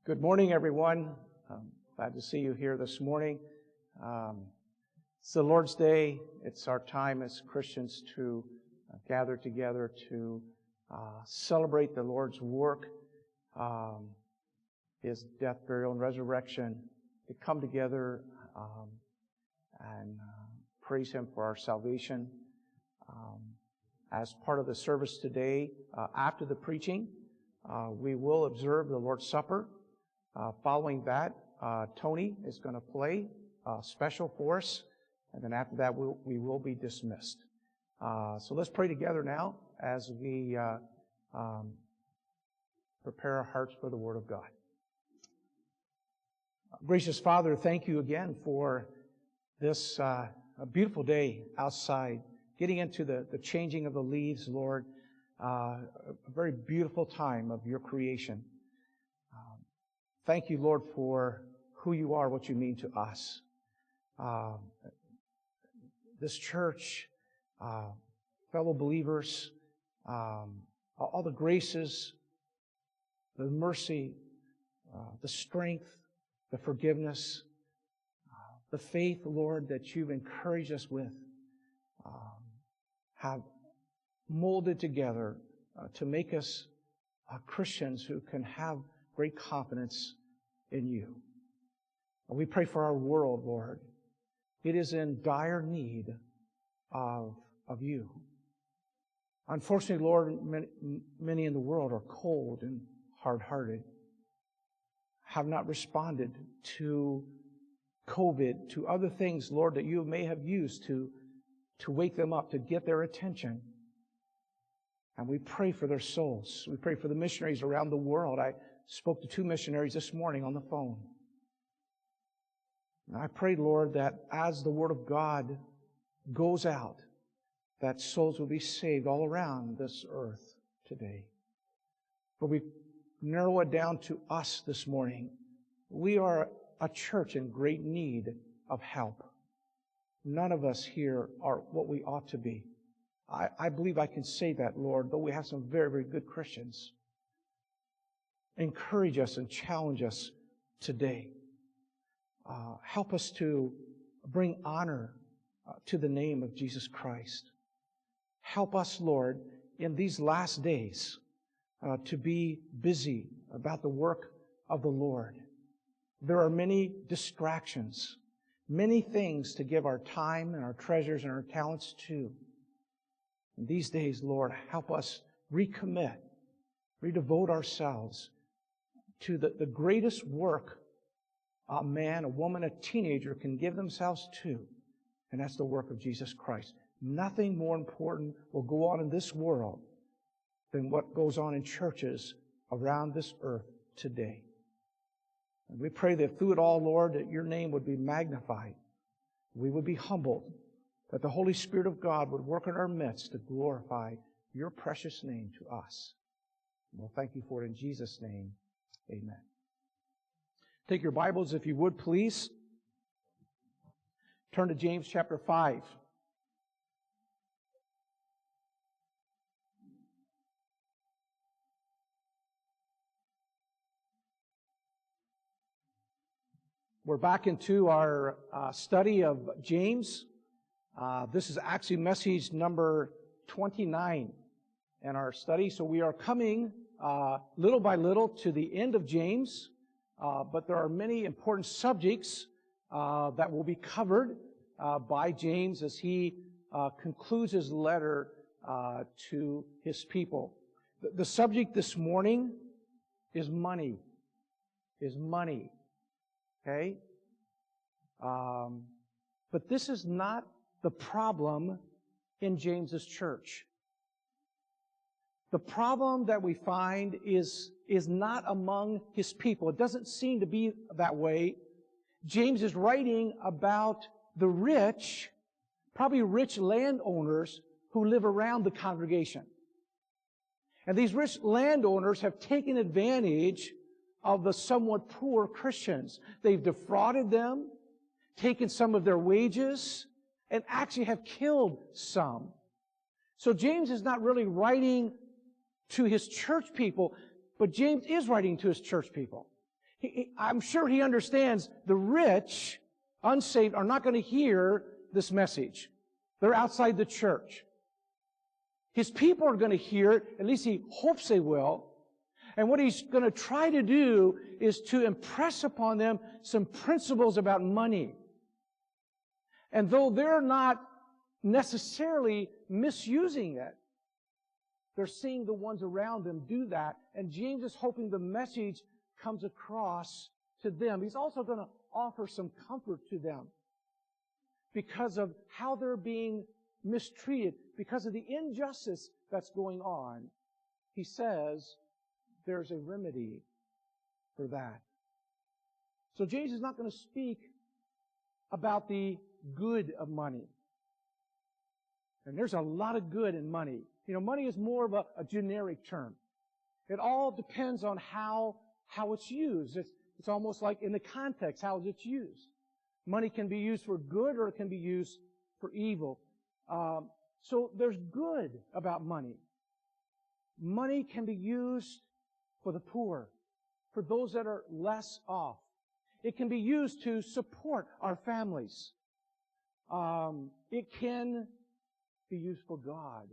Good morning, everyone. Glad to see you here this morning. It's the Lord's Day. It's our time as Christians to gather together to celebrate the Lord's work, His death, burial, and resurrection, to come together and praise Him for our salvation. As part of the service today, after the preaching, we will observe the Lord's Supper. Following that, Tony is going to play special for us, and then after that we will be dismissed. So let's pray together now as we prepare our hearts for the Word of God. Gracious Father, thank you again for this beautiful day outside, getting into the changing of the leaves, Lord, a very beautiful time of your creation. Thank you, Lord, for who you are, what you mean to us. This church, fellow believers, all the graces, the mercy, the strength, the forgiveness, the faith, Lord, that you've encouraged us with, have molded together to make us Christians who can have great confidence in you. And we pray for our world, Lord. It is in dire need of you. Unfortunately, Lord, many in the world are cold and hard-hearted, have not responded to COVID, to other things, Lord, that you may have used to wake them up, to get their attention. And we pray for their souls. We pray for the missionaries around the world. I spoke to 2 missionaries this morning on the phone. And I pray, Lord, that as the Word of God goes out, that souls will be saved all around this earth today. But we narrow it down to us this morning. We are a church in great need of help. None of us here are what we ought to be. I believe I can say that, Lord, though we have some very, very good Christians. Encourage us and challenge us today. Help us to bring honor to the name of Jesus Christ. Help us, Lord, in these last days to be busy about the work of the Lord. There are many distractions, many things to give our time and our treasures and our talents to. In these days, Lord, help us recommit, redevote ourselves to the greatest work a man, a woman, a teenager can give themselves to, and that's the work of Jesus Christ. Nothing more important will go on in this world than what goes on in churches around this earth today. And we pray that through it all, Lord, that your name would be magnified. We would be humbled, that the Holy Spirit of God would work in our midst to glorify your precious name to us. And we'll thank you for it in Jesus' name. Amen. Take your Bibles, if you would, please. Turn to James chapter 5. We're back into our study of James. This is actually message number 29 in our study. So we are coming little by little to the end of James. But there are many important subjects that will be covered by James as he concludes his letter to his people. The subject this morning is money. Okay? But this is not the problem in James's church. The problem that we find is not among his people. It doesn't seem to be that way. James is writing about the rich, probably rich landowners who live around the congregation. And these rich landowners have taken advantage of the somewhat poor Christians. They've defrauded them, taken some of their wages, and actually have killed some. So James is not really writing to his church people, but James is writing to his church people. I'm sure he understands the rich, unsaved, are not going to hear this message. They're outside the church. His people are going to hear it, at least he hopes they will. And what he's going to try to do is to impress upon them some principles about money. And though they're not necessarily misusing it, they're seeing the ones around them do that. And James is hoping the message comes across to them. He's also going to offer some comfort to them because of how they're being mistreated, because of the injustice that's going on. He says there's a remedy for that. So James is not going to speak about the good of money. And there's a lot of good in money. You know, money is more of a generic term. It all depends on how it's used. It's almost like in the context, how it's used. Money can be used for good or it can be used for evil. So there's good about money. Money can be used for the poor, for those that are less off. It can be used to support our families. It can be used for God,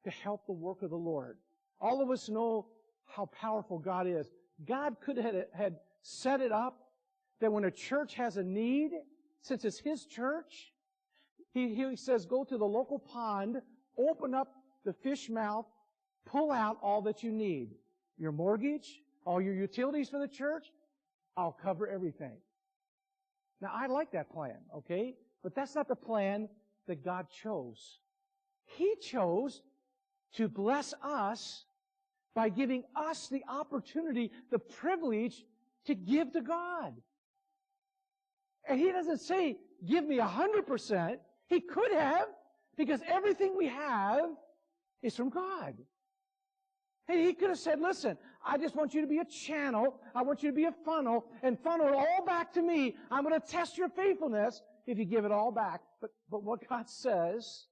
to help the work of the Lord. All of us know how powerful God is. God could have had set it up that when a church has a need, since it's His church, He says, go to the local pond, open up the fish mouth, pull out all that you need. Your mortgage, all your utilities for the church, I'll cover everything. Now, I like that plan, okay? But that's not the plan that God chose. He chose to bless us by giving us the opportunity, the privilege to give to God. And He doesn't say, give me 100%. He could have, because everything we have is from God. And He could have said, listen, I just want you to be a channel. I want you to be a funnel and funnel it all back to me. I'm going to test your faithfulness if you give it all back. But what God says,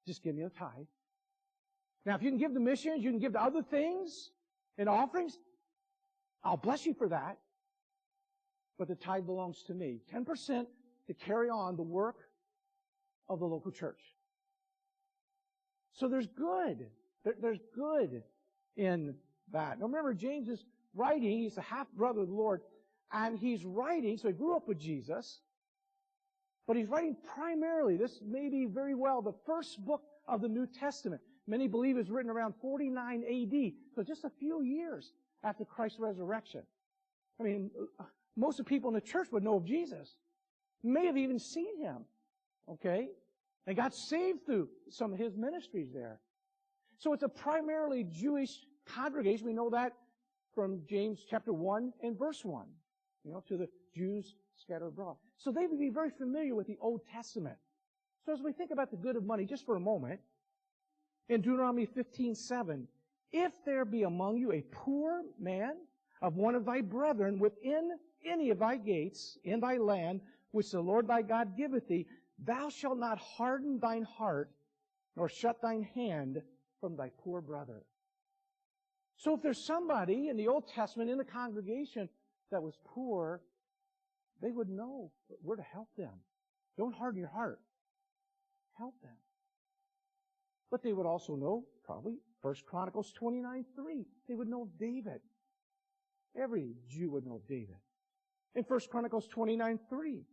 just give me a tithe. Now, if you can give to missions, you can give to other things and offerings, I'll bless you for that. But the tithe belongs to me. 10% to carry on the work of the local church. So there's good. There's good in that. Now remember, James is writing. He's the half-brother of the Lord. And he's writing, so he grew up with Jesus. But he's writing primarily, this may be very well the first book of the New Testament. Many believe it's written around 49 A.D., so just a few years after Christ's resurrection. I mean, most of the people in the church would know of Jesus. May have even seen Him. Okay? And got saved through some of His ministries there. So it's a primarily Jewish congregation. We know that from James chapter 1 and verse 1. You know, to the Jews scattered abroad. So they would be very familiar with the Old Testament. So as we think about the good of money, just for a moment, in Deuteronomy 15:7, if there be among you a poor man of one of thy brethren within any of thy gates in thy land, which the Lord thy God giveth thee, thou shalt not harden thine heart, nor shut thine hand from thy poor brother. So if there's somebody in the Old Testament in the congregation that was poor, they would know where to help them. Don't harden your heart. Help them. But they would also know, probably, 1 Chronicles 29:3. They would know David. Every Jew would know David. In 1 Chronicles 29:3,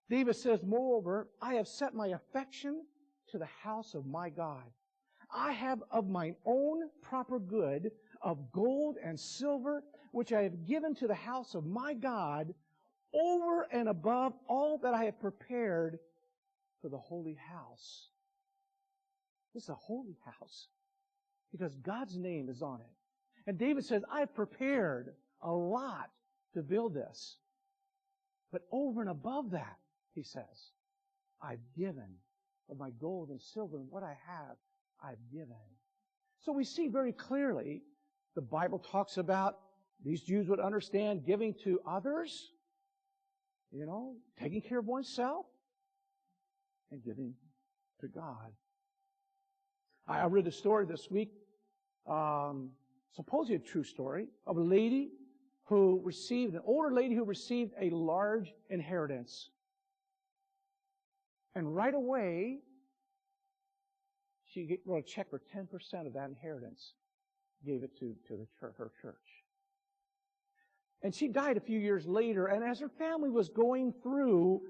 David says, moreover, I have set my affection to the house of my God. I have of mine own proper good of gold and silver, which I have given to the house of my God, over and above all that I have prepared for the holy house. This is a holy house because God's name is on it. And David says, I've prepared a lot to build this. But over and above that, he says, I've given of my gold and silver, and what I have, I've given. So we see very clearly, the Bible talks about, these Jews would understand giving to others, you know, taking care of oneself, and giving to God. I read a story this week, supposedly a true story, of a lady an older lady who received a large inheritance. And right away, she wrote a check for 10% of that inheritance, gave it to her church. And she died a few years later, and as her family was going through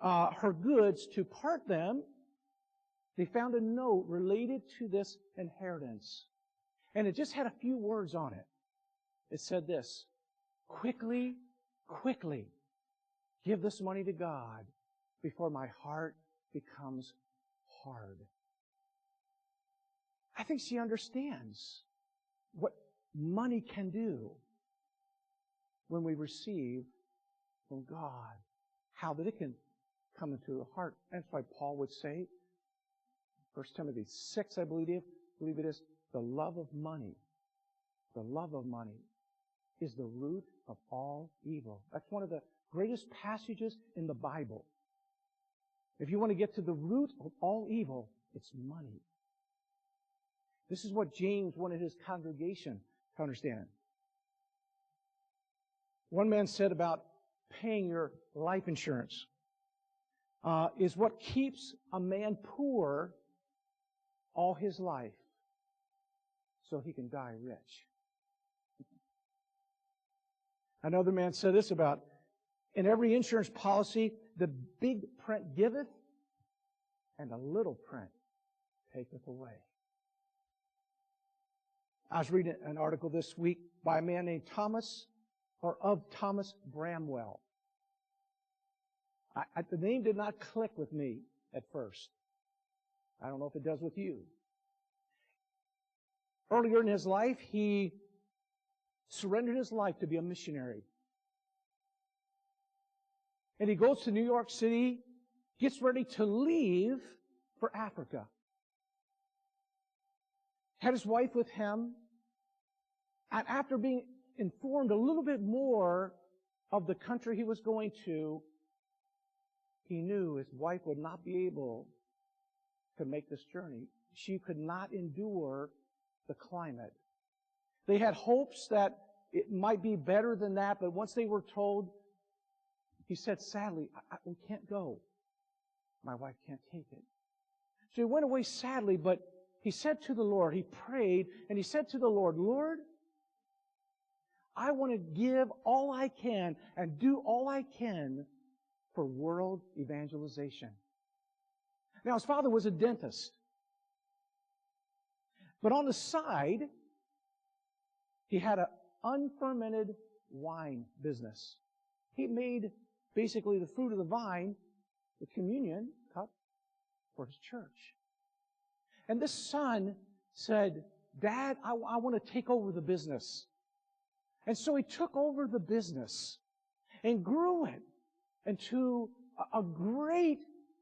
her goods to part them, they found a note related to this inheritance. And it just had a few words on it. It said this, quickly, quickly, give this money to God before my heart becomes hard. I think she understands what money can do when we receive from God. How that it can come into the heart. That's why Paul would say, 1 Timothy 6, I believe it is, the love of money is the root of all evil. That's one of the greatest passages in the Bible. If you want to get to the root of all evil, it's money. This is what James wanted his congregation to understand. One man said about paying your life insurance is what keeps a man poor all his life so he can die rich. Another man said this about, in every insurance policy, the big print giveth, and the little print taketh away. I was reading an article this week by a man named Thomas Bramwell. The name did not click with me at first. I don't know if it does with you. Earlier in his life, he surrendered his life to be a missionary. And he goes to New York City, gets ready to leave for Africa. Had his wife with him, and after being informed a little bit more of the country he was going to, he knew his wife would not be able to make this journey. She could not endure the climate. They had hopes that it might be better than that, but once they were told, he said, sadly, we can't go. My wife can't take it. So he went away sadly, but he said to the Lord, he prayed, and he said to the Lord, Lord, I want to give all I can and do all I can for world evangelization. Now, his father was a dentist. But on the side, he had an unfermented wine business. He made basically the fruit of the vine, the communion cup, for his church. And this son said, Dad, I want to take over the business. And so he took over the business and grew it into a great,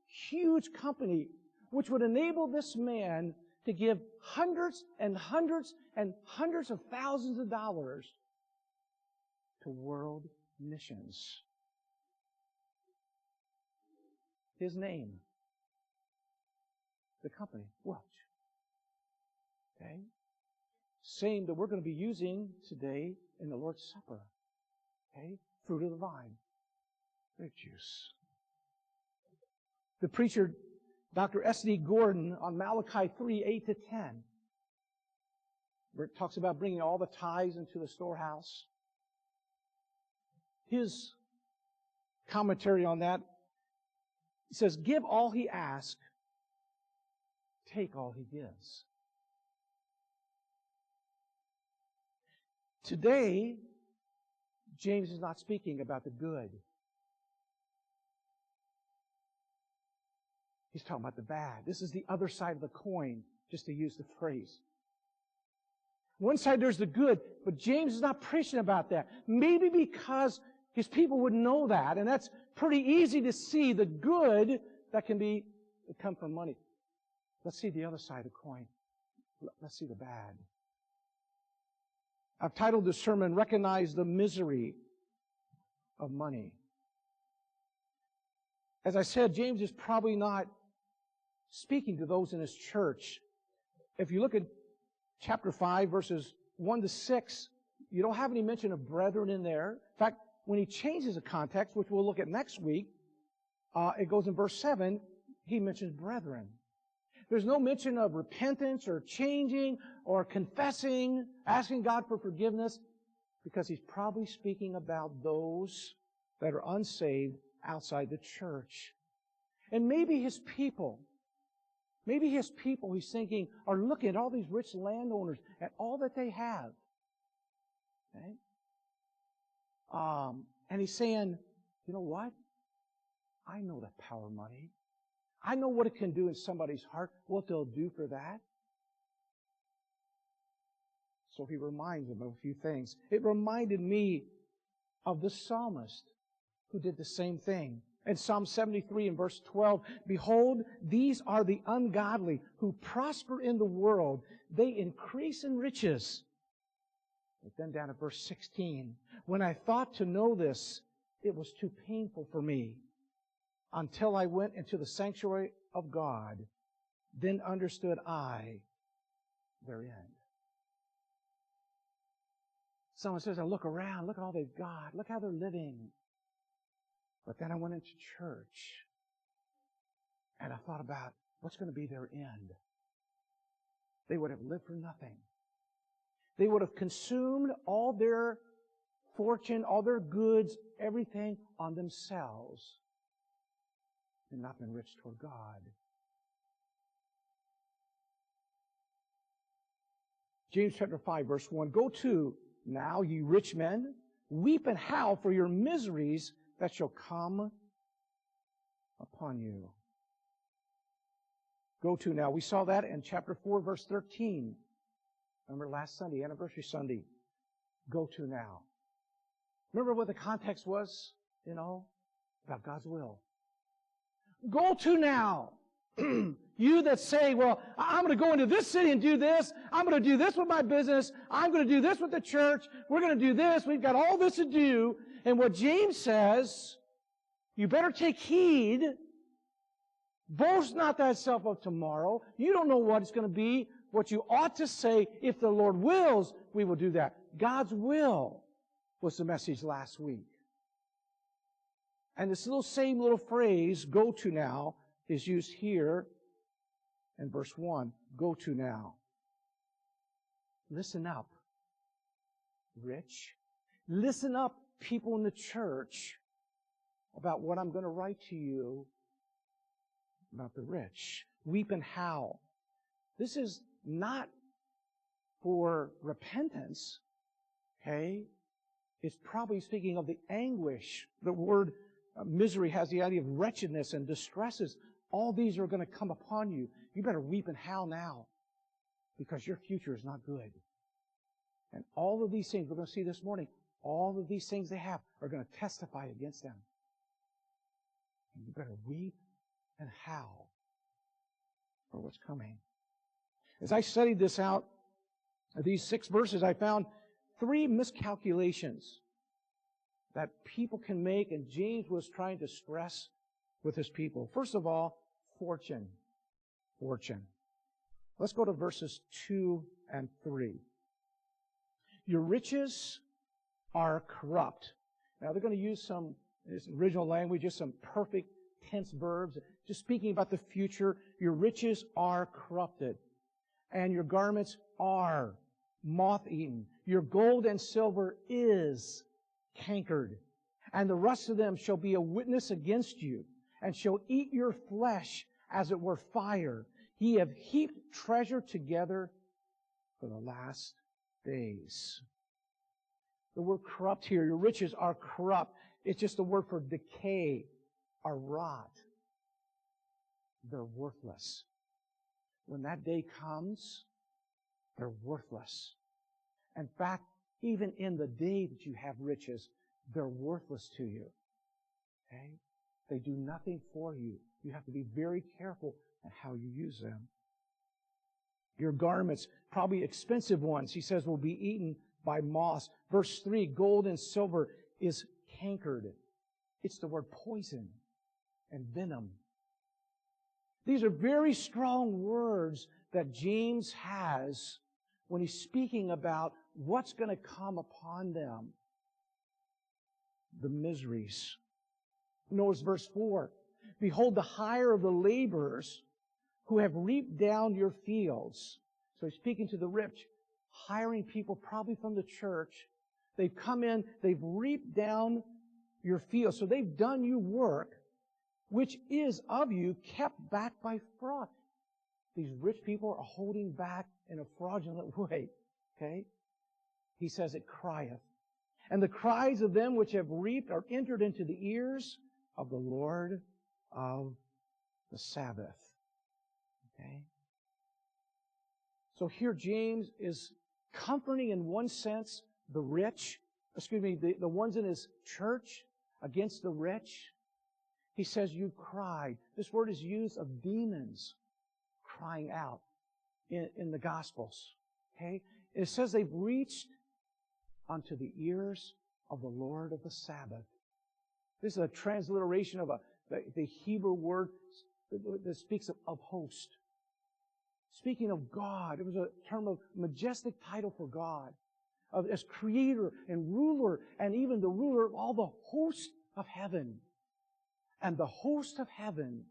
huge company which would enable this man to give hundreds and hundreds and hundreds of thousands of dollars to world missions. His name, the company, Welch. Okay? Same that we're going to be using today in the Lord's Supper. Okay? Fruit of the vine. Grape juice. The preacher, Dr. S.D. Gordon, on Malachi 3:8-10, where it talks about bringing all the tithes into the storehouse. His commentary on that, he says, give all he asks, take all he gives. Today, James is not speaking about the good. He's talking about the bad. This is the other side of the coin, just to use the phrase. One side there's the good, but James is not preaching about that. Maybe because his people would know that, and that's pretty easy to see the good that can come from money. Let's see the other side of the coin. Let's see the bad. I've titled this sermon, Recognize the Misery of Money. As I said, James is probably not speaking to those in his church. If you look at chapter 5, verses 1-6, You don't have any mention of brethren in there. In fact, when he changes the context, which we'll look at next week, it goes in verse 7, he mentions brethren. There's no mention of repentance or changing or confessing, asking God for forgiveness, because he's probably speaking about those that are unsaved outside the church. And maybe his people he's thinking are looking at all these rich landowners, at all that they have. Okay? And he's saying, you know what? I know the power of money. I know what it can do in somebody's heart, what they'll do for that. So he reminds them of a few things. It reminded me of the psalmist who did the same thing. In Psalm 73 and verse 12, behold, these are the ungodly who prosper in the world. They increase in riches. But then down at verse 16, when I thought to know this, it was too painful for me until I went into the sanctuary of God. Then understood I their end. Someone says, I look around, look at all they've got, look how they're living. But then I went into church and I thought about what's going to be their end. They would have lived for nothing. They would have consumed all their fortune, all their goods, everything on themselves and not been rich toward God. James chapter 5 verse 1, go to now, ye rich men, weep and howl for your miseries that shall come upon you. Go to now. We saw that in chapter 4, verse 13. Remember last Sunday, anniversary Sunday. Go to now. Remember what the context was? About God's will. Go to now. You that say, well, I'm going to go into this city and do this. I'm going to do this with my business. I'm going to do this with the church. We're going to do this. We've got all this to do. And what James says, you better take heed. Boast not thyself of tomorrow. You don't know what it's going to be. What you ought to say, if the Lord wills, we will do that. God's will was the message last week. And this same little phrase, go to now, is used here in verse 1. Go to now. Listen up, rich. Listen up, people in the church, about what I'm going to write to you about the rich. Weep and howl. This is not for repentance, okay? It's probably speaking of the anguish. The word misery has the idea of wretchedness and distresses. All these are going to come upon you. You better weep and howl now because your future is not good. And all of these things, we're going to see this morning, all of these things they have are going to testify against them. And you better weep and howl for what's coming. As I studied this out, these 6 verses, I found 3 miscalculations that people can make, and James was trying to stress with his people. First of all, fortune. Fortune. Let's go to verses 2 and 3. Your riches are corrupt. Now they're going to use some original language, just some perfect tense verbs, just speaking about the future. Your riches are corrupted, and your garments are moth-eaten. Your gold and silver is cankered, and the rust of them shall be a witness against you, and shall eat your flesh as it were fire. Ye have heaped treasure together for the last days. The word corrupt here, your riches are corrupt. It's just a word for decay or rot. They're worthless. When that day comes, they're worthless. In fact, even in the day that you have riches, they're worthless to you. Okay? They do nothing for you. You have to be very careful in how you use them. Your garments, probably expensive ones, he says, will be eaten by moths. Verse 3, gold and silver is cankered. It's the word poison and venom. These are very strong words that James has when he's speaking about what's going to come upon them? The miseries. Notice verse 4. Behold, the hire of the laborers who have reaped down your fields. So he's speaking to the rich, hiring people probably from the church. They've come in, they've reaped down your fields. So they've done you work, which is of you kept back by fraud. These rich people are holding back in a fraudulent way. Okay? He says it crieth. And the cries of them which have reaped are entered into the ears of the Lord of the Sabbath. Okay? So here James is comforting in one sense the rich, the ones in his church against the rich. He says, you cried. This word is used of demons crying out in the Gospels. Okay? It says they've reached unto the ears of the Lord of the Sabbath. This is a transliteration of the Hebrew word that speaks of host. Speaking of God, it was a term of majestic title for God, as creator and ruler, and even the ruler of all the host of heaven. And the host of heaven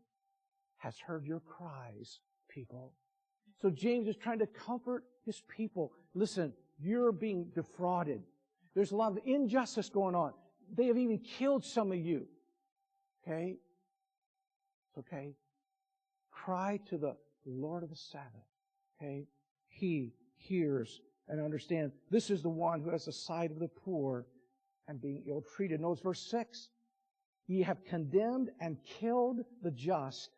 has heard your cries, people. So James is trying to comfort his people. Listen, you're being defrauded. There's a lot of injustice going on. They have even killed some of you. Okay? It's okay. Cry to the Lord of the Sabbath. Okay? He hears and understands. This is the one who has the side of the poor and being ill-treated. Notice verse 6. Ye have condemned and killed the just,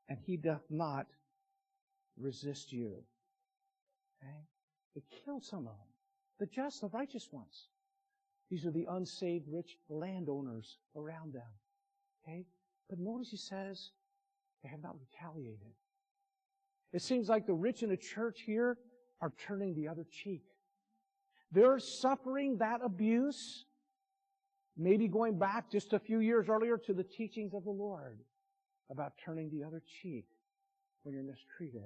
and he doth not resist you. Okay? They killed some of them. The just, the righteous ones. These are the unsaved, rich landowners around them. Okay? But notice he says, they have not retaliated. It seems like the rich in the church here are turning the other cheek. They're suffering that abuse, maybe going back just a few years earlier to the teachings of the Lord about turning the other cheek when you're mistreated.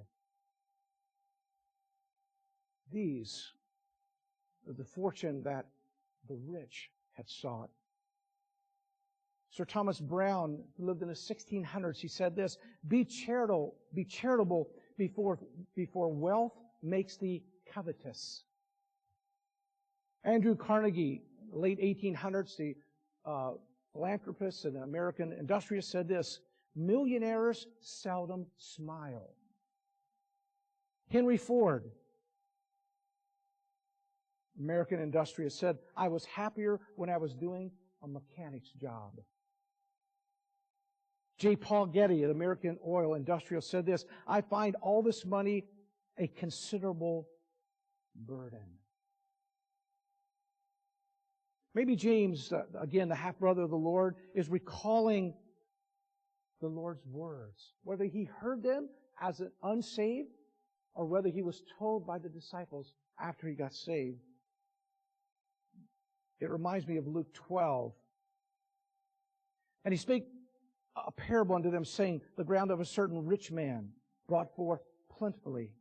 These are the fortune that the rich had sought. Sir Thomas Browne, who lived in the 1600s, he said this, be charitable before wealth makes thee covetous. Andrew Carnegie, late 1800s, the philanthropist and American industrialist, said this, millionaires seldom smile. Henry Ford, American industrialist, said, I was happier when I was doing a mechanic's job. J. Paul Getty, an American oil industrialist, said this, I find all this money a considerable burden. Maybe James, again, the half-brother of the Lord, is recalling the Lord's words. Whether he heard them as an unsaved or whether he was told by the disciples after he got saved. It reminds me of Luke 12. And he spake a parable unto them, saying, the ground of a certain rich man brought forth plentifully.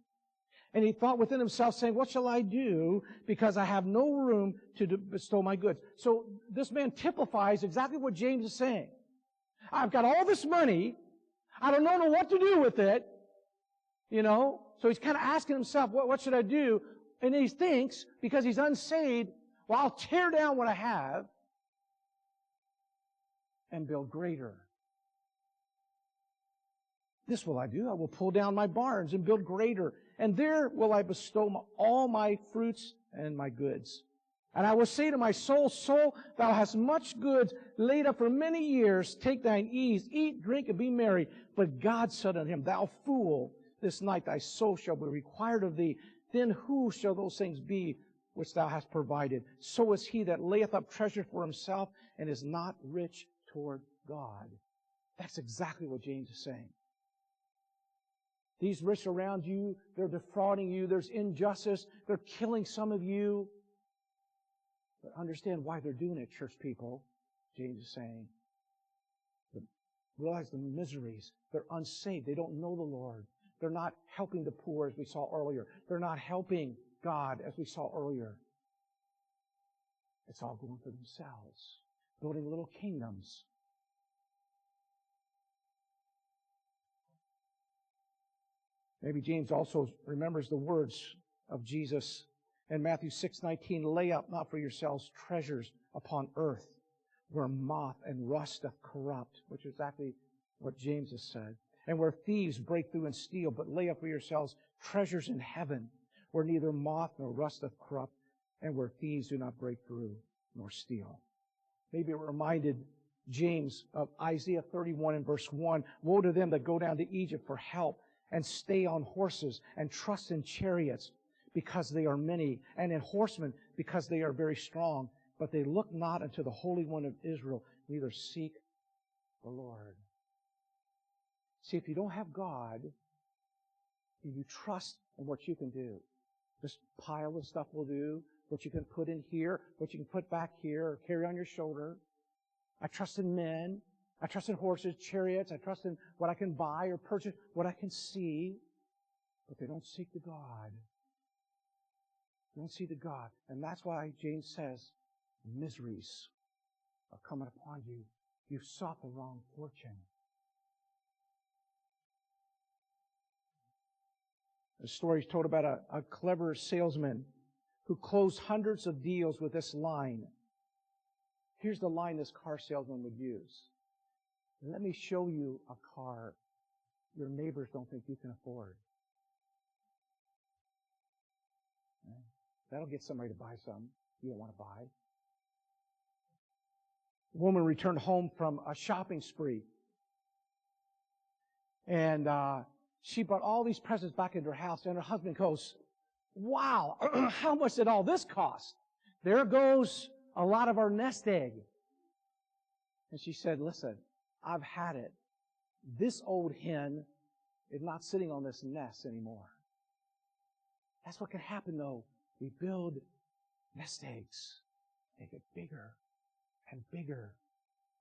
And he thought within himself, saying, what shall I do, because I have no room to bestow my goods? So this man typifies exactly what James is saying. I've got all this money. I don't know what to do with it. So he's kind of asking himself, what should I do? And he thinks, because he's unsaved, well, I'll tear down what I have and build greater. This will I do. I will pull down my barns and build greater. And there will I bestow all my fruits and my goods. And I will say to my soul, soul, thou hast much goods laid up for many years. Take thine ease, eat, drink, and be merry. But God said unto him, thou fool, this night thy soul shall be required of thee. Then who shall those things be which thou hast provided? So is he that layeth up treasure for himself and is not rich toward God. That's exactly what James is saying. These rich around you, they're defrauding you. There's injustice. They're killing some of you. But understand why they're doing it, church people, James is saying. Realize the miseries. They're unsaved. They don't know the Lord. They're not helping the poor, as we saw earlier. They're not helping God, as we saw earlier, it's all going for themselves, building little kingdoms. Maybe James also remembers the words of Jesus in Matthew 6:19, lay up not for yourselves treasures upon earth, where moth and rust doth corrupt, which is exactly what James has said, and where thieves break through and steal, but lay up for yourselves treasures in heaven, where neither moth nor rust doth corrupt, and where thieves do not break through nor steal. Maybe it reminded James of Isaiah 31 and verse 1, woe to them that go down to Egypt for help, and stay on horses, and trust in chariots, because they are many, and in horsemen, because they are very strong. But they look not unto the Holy One of Israel, neither seek the Lord. See, if you don't have God, you trust in what you can do. This pile of stuff will do, what you can put in here, what you can put back here, or carry on your shoulder. I trust in men. I trust in horses, chariots. I trust in what I can buy or purchase, what I can see. But they don't seek the God. They don't see the God. And that's why James says, miseries are coming upon you. You've sought the wrong fortune. The story is told about a clever salesman who closed hundreds of deals with this line. Here's the line this car salesman would use. Let me show you a car your neighbors don't think you can afford. That'll get somebody to buy some you don't want to buy. A woman returned home from a shopping spree. And she brought all these presents back into her house. And her husband goes, wow, how much did all this cost? There goes a lot of our nest egg. And she said, listen, I've had it. This old hen is not sitting on this nest anymore. That's what can happen, though. We build nest eggs. They get bigger and bigger.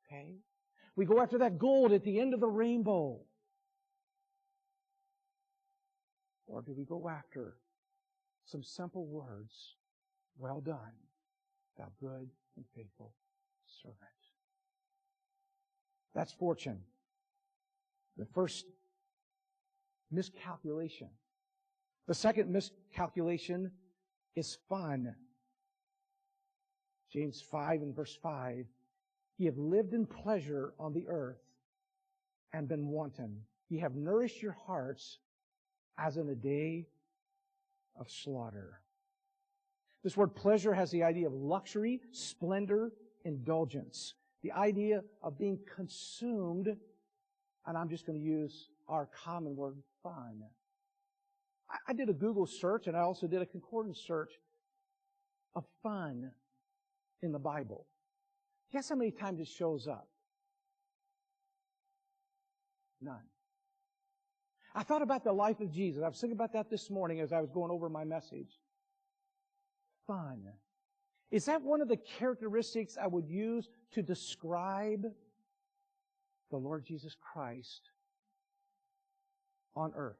Okay? We go after that gold at the end of the rainbow. Or do we go after some simple words? Well done, thou good and faithful servant. That's fortune. The first miscalculation. The second miscalculation is fun. James 5 and verse 5. Ye have lived in pleasure on the earth and been wanton. Ye have nourished your hearts as in a day of slaughter. This word pleasure has the idea of luxury, splendor, indulgence. The idea of being consumed, and I'm just going to use our common word, fun. I did a Google search, and I also did a concordance search of fun in the Bible. Guess how many times it shows up? None. I thought about the life of Jesus. I was thinking about that this morning as I was going over my message. Fun. Is that one of the characteristics I would use to describe the Lord Jesus Christ on earth?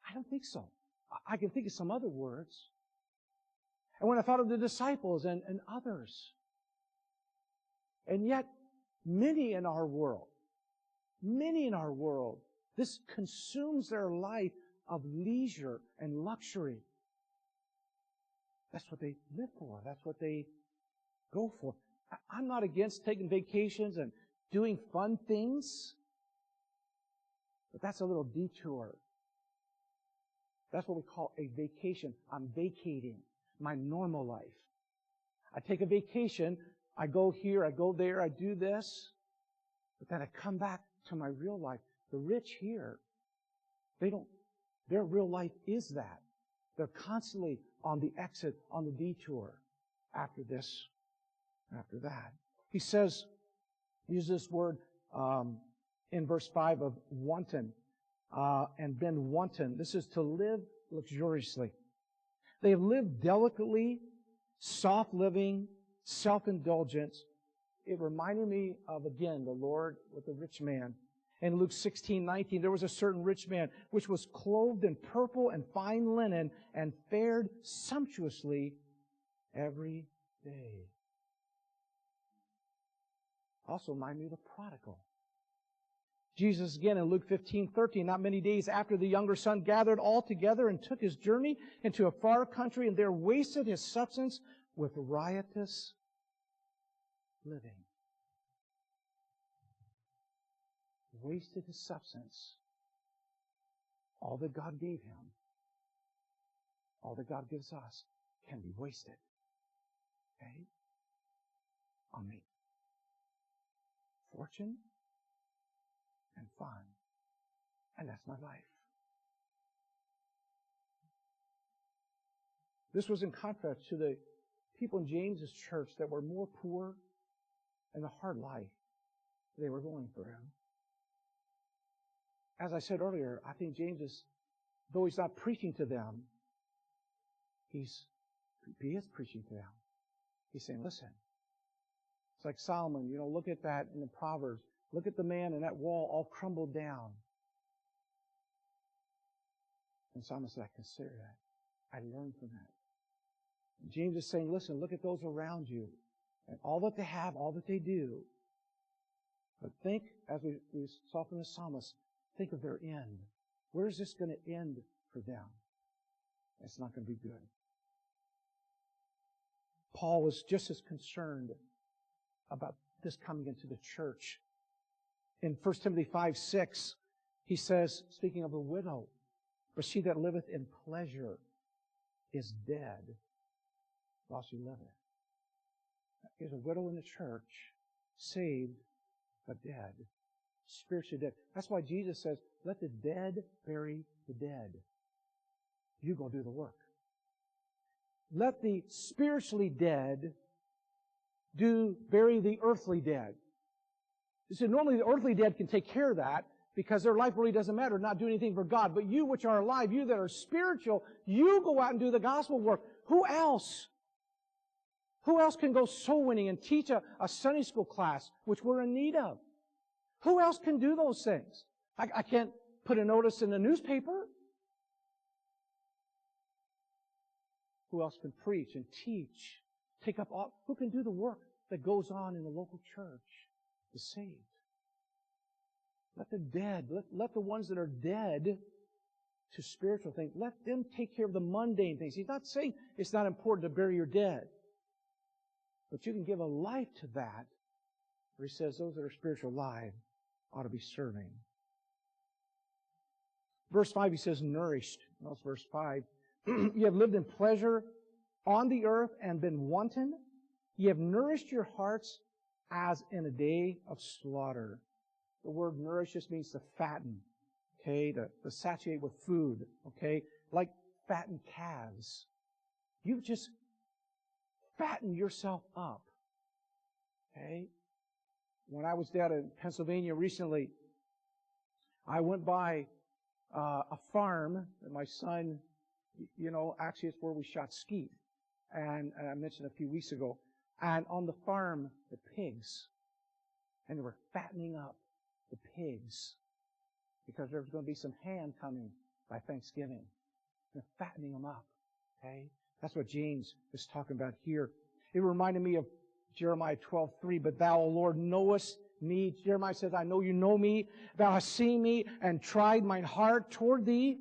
I don't think so. I can think of some other words. And when I thought of the disciples and others, and yet many in our world, this consumes their life of leisure and luxury. That's what they live for. That's what they go for. I'm not against taking vacations and doing fun things, but that's a little detour. That's what we call a vacation. I'm vacating my normal life. I take a vacation, I go here, I go there, I do this, but then I come back to my real life. The rich here, their real life is that. They're constantly on the exit, on the detour, after this, after that. He says, use this word in verse 5 of wanton, and been wanton. This is to live luxuriously. They have lived delicately, soft living, self-indulgence. It reminded me of, again, the Lord with the rich man. In Luke 16:19, there was a certain rich man which was clothed in purple and fine linen and fared sumptuously every day. Also remind me of the prodigal. Jesus again in Luke 15:13, not many days after the younger son gathered all together and took his journey into a far country and there wasted his substance with riotous living. Wasted his substance. All that God gave him, all that God gives us, can be wasted. Okay? On me. Fortune and fun. And that's my life. This was in contrast to the people in James's church that were more poor and the hard life they were going through. As I said earlier, I think James is, though he's not preaching to them, he is preaching to them. He's saying, listen, it's like Solomon, look at that in the Proverbs. Look at the man in that wall all crumbled down. And Solomon said, I consider that. I learned from that. And James is saying, listen, look at those around you and all that they have, all that they do. But think, as we saw from the psalmist, think of their end. Where is this going to end for them? It's not going to be good. Paul was just as concerned about this coming into the church. In 1 Timothy 5:6, he says, speaking of a widow, but she that liveth in pleasure is dead while she liveth. There's a widow in the church, saved, but dead. Spiritually dead. That's why Jesus says, let the dead bury the dead. You go do the work. Let the spiritually dead bury the earthly dead. You see, normally the earthly dead can take care of that because their life really doesn't matter, not do anything for God. But you which are alive, you that are spiritual, you go out and do the gospel work. Who else? Who else can go soul winning and teach a Sunday school class, which we're in need of? Who else can do those things? I can't put a notice in the newspaper. Who else can preach and teach? Take up all, who can do the work that goes on in the local church? The saved. Let the dead, let the ones that are dead to spiritual things, let them take care of the mundane things. He's not saying it's not important to bury your dead. But you can give a life to that, where he says those that are spiritual alive ought to be serving. Verse 5, he says, nourished. That's verse 5. You have lived in pleasure on the earth and been wanton. You have nourished your hearts as in a day of slaughter. The word nourish just means to fatten, okay, to saturate with food, okay, like fattened calves. You just fatten yourself up, okay. When I was down in Pennsylvania recently, I went by a farm that my son, actually it's where we shot skeet, and I mentioned a few weeks ago. And on the farm, the pigs, and they were fattening up the pigs because there was going to be some ham coming by Thanksgiving. They're fattening them up. Okay, that's what James is talking about here. It reminded me of Jeremiah 12:3. But thou, O Lord, knowest me. Jeremiah says, I know you know me. Thou hast seen me and tried mine heart toward thee.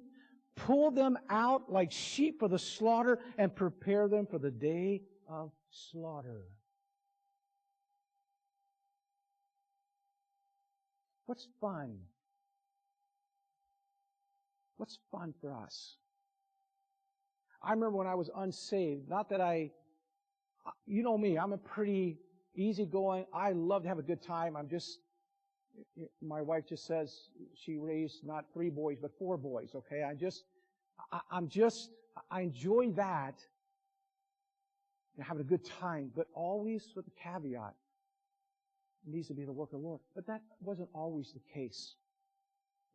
Pull them out like sheep for the slaughter and prepare them for the day of slaughter. What's fun? What's fun for us? I remember when I was unsaved, not that you know me, I'm a pretty easygoing, I love to have a good time. My wife just says she raised not 3 boys, but 4 boys, okay? I enjoy that. Having a good time, but always with a caveat. It needs to be the work of the Lord. But that wasn't always the case.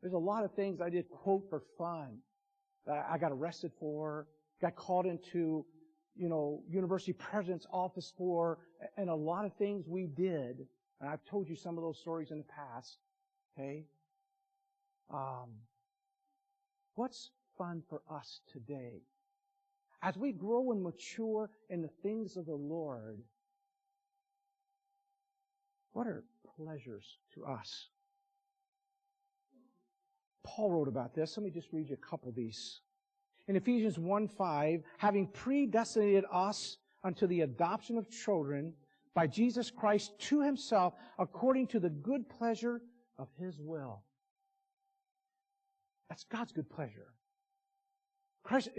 There's a lot of things I did, quote, for fun, that I got arrested for, got called into, university president's office for, and a lot of things we did. And I've told you some of those stories in the past. Okay? What's fun for us today? As we grow and mature in the things of the Lord, what are pleasures to us? Paul wrote about this. Let me just read you a couple of these. In Ephesians 1:5, having predestinated us unto the adoption of children by Jesus Christ to Himself, according to the good pleasure of His will. That's God's good pleasure. Christ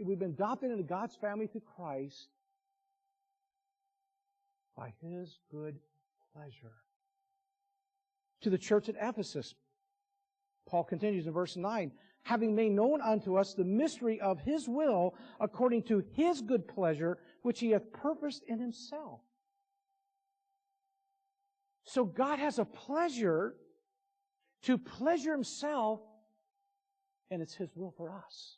we've been adopted into God's family through Christ by His good pleasure. To the church at Ephesus, Paul continues in verse 9, having made known unto us the mystery of His will, according to His good pleasure, which He hath purposed in Himself. So God has a pleasure to pleasure Himself, and it's His will for us.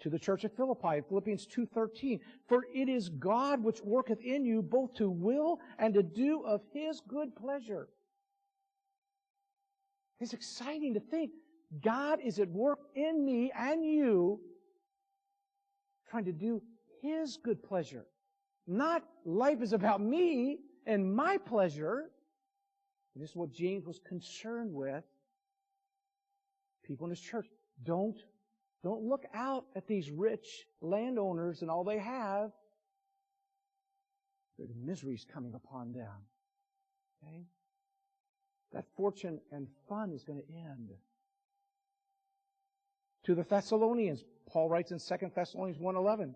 To the church at Philippi, Philippians 2:13, for it is God which worketh in you both to will and to do of His good pleasure. It's exciting to think God is at work in me and you, trying to do His good pleasure. Not life is about me and my pleasure. This is what James was concerned with. People in his church, don't look out at these rich landowners and all they have. There's miseries coming upon them. Okay? That fortune and fun is going to end. To the Thessalonians, Paul writes in 2 Thessalonians 1:11,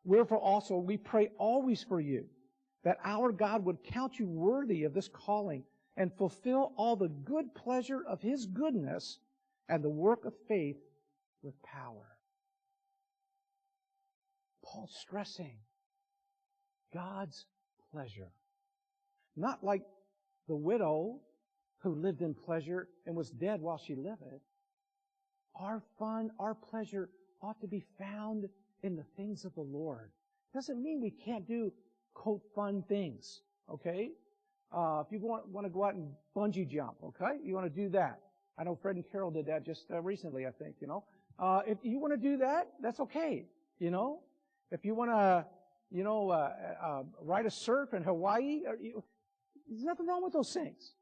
wherefore also we pray always for you, that our God would count you worthy of this calling and fulfill all the good pleasure of His goodness and the work of faith with power. Paul's stressing God's pleasure. Not like the widow who lived in pleasure and was dead while she lived. Our fun, our pleasure ought to be found in the things of the Lord. Doesn't mean we can't do, quote, fun things, okay? If you want to go out and bungee jump, okay? You want to do that. I know Fred and Carol did that just recently, I think, you know. If you want to do that, that's okay, you know. If you want to, ride a surf in Hawaii, there's nothing wrong with those things.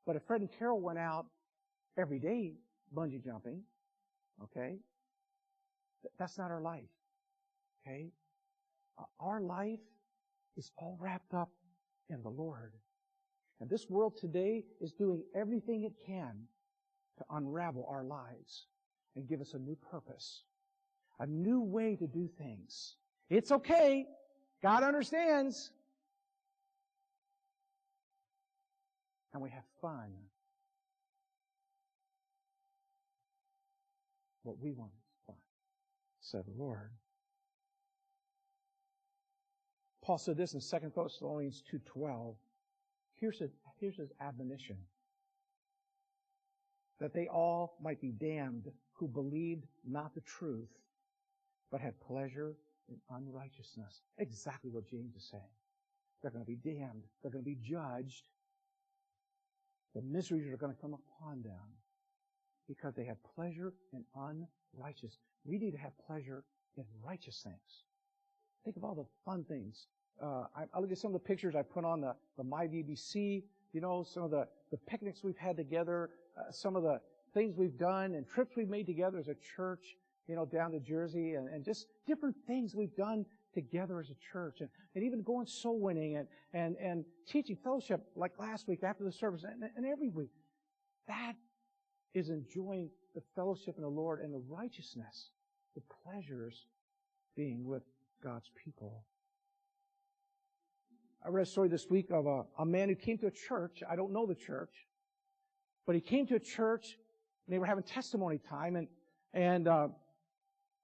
But if Fred and Carol went out every day bungee jumping, okay, that's not our life, okay? Our life is all wrapped up in the Lord. And this world today is doing everything it can to unravel our lives and give us a new purpose, a new way to do things. It's okay. God understands. And we have fun. What we want is fun, said the Lord. Paul said this in 2 Thessalonians 2:12. Here's his admonition. That they all might be damned who believed not the truth, but had pleasure in unrighteousness. Exactly what James is saying. They're going to be damned. They're going to be judged. The miseries are going to come upon them because they have pleasure in unrighteousness. We need to have pleasure in righteous things. Think of all the fun things. I look at some of the pictures I put on the MyVBC, some of the picnics we've had together, some of the things we've done and trips we've made together as a church, down to Jersey, and just different things we've done together as a church, and even going soul winning and teaching fellowship like last week after the service and every week. That is enjoying the fellowship in the Lord and the righteousness, the pleasures being with God's people. I read a story this week of a man who came to a church. I don't know the church, but he came to a church and they were having testimony time, and